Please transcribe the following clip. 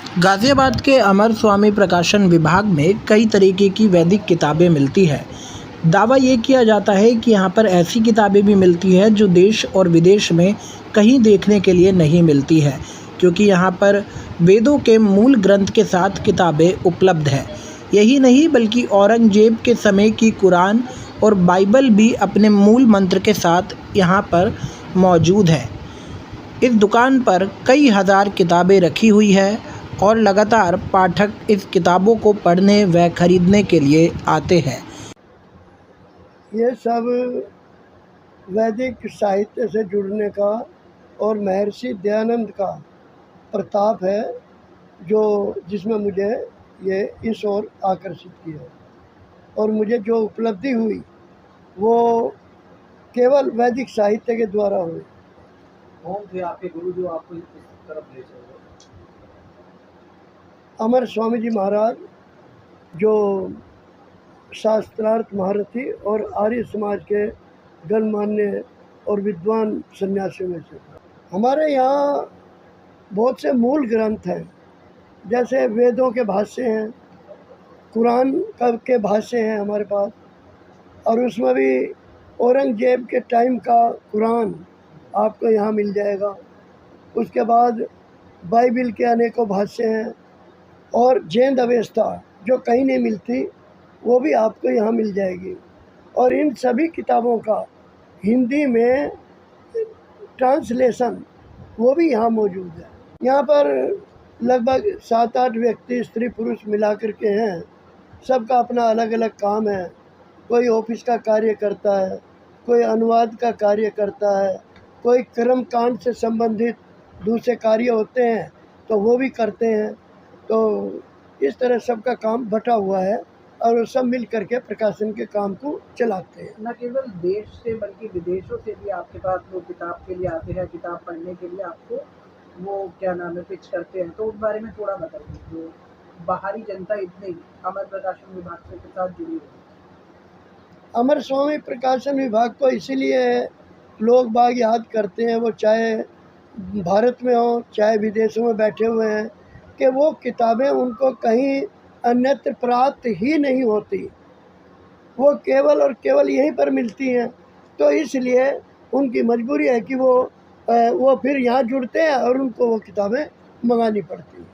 गाज़ियाबाद के अमर स्वामी प्रकाशन विभाग में कई तरीके की वैदिक किताबें मिलती है। दावा ये किया जाता है कि यहाँ पर ऐसी किताबें भी मिलती है जो देश और विदेश में कहीं देखने के लिए नहीं मिलती है, क्योंकि यहाँ पर वेदों के मूल ग्रंथ के साथ किताबें उपलब्ध है। यही नहीं बल्कि औरंगजेब के समय की कुरान और बाइबल भी अपने मूल मंत्र के साथ यहाँ पर मौजूद है। इस दुकान पर कई हज़ार किताबें रखी हुई है और लगातार पाठक इस किताबों को पढ़ने व खरीदने के लिए आते हैं। ये सब वैदिक साहित्य से जुड़ने का और महर्षि दयानंद का प्रताप है, जो जिसमें मुझे ये इस ओर आकर्षित किया और मुझे जो उपलब्धि हुई वो केवल वैदिक साहित्य के द्वारा हुई। कौन थे आपके गुरु जो आपको इस तरफ ले चले? अमर स्वामी जी महाराज, जो शास्त्रार्थ महारथी और आर्य समाज के गणमान्य और विद्वान सन्यासियों में से था। हमारे यहाँ बहुत से मूल ग्रंथ हैं, जैसे वेदों के भाष्य हैं, कुरान के भाष्य हैं हमारे पास, और उसमें भी औरंगजेब के टाइम का कुरान आपको यहाँ मिल जाएगा। उसके बाद बाइबिल के अनेकों भाष्य हैं और जैन अवस्था जो कहीं नहीं मिलती वो भी आपको यहाँ मिल जाएगी। और इन सभी किताबों का हिंदी में ट्रांसलेशन वो भी यहाँ मौजूद है। यहाँ पर लगभग 7-8 व्यक्ति स्त्री पुरुष मिलाकर के हैं। सबका अपना अलग अलग काम है। कोई ऑफिस का कार्य करता है, कोई अनुवाद का कार्य करता है, कोई कर्म कांड से संबंधित दूसरे कार्य होते हैं तो वो भी करते हैं। तो इस तरह सबका काम बटा हुआ है और वो सब मिल करके प्रकाशन के काम को चलाते हैं। न केवल देश से बल्कि विदेशों से भी आपके पास लोग किताब के लिए आते हैं, किताब पढ़ने के लिए आपको वो क्या नाम है पिच करते हैं, तो उस बारे में थोड़ा बताइए। जो बाहरी जनता इतनी अमर प्रकाशन विभाग के साथ जुड़ी हुई है। अमर स्वामी प्रकाशन विभाग को इसीलिए लोग बाग याद करते हैं, वो चाहे भारत में हो चाहे विदेशों में बैठे हुए हैं, कि वो किताबें उनको कहीं अन्यत्र प्राप्त ही नहीं होती, वो केवल और केवल यहीं पर मिलती हैं। तो इसलिए उनकी मजबूरी है कि वो फिर यहाँ जुड़ते हैं और उनको वो किताबें मंगानी पड़ती हैं।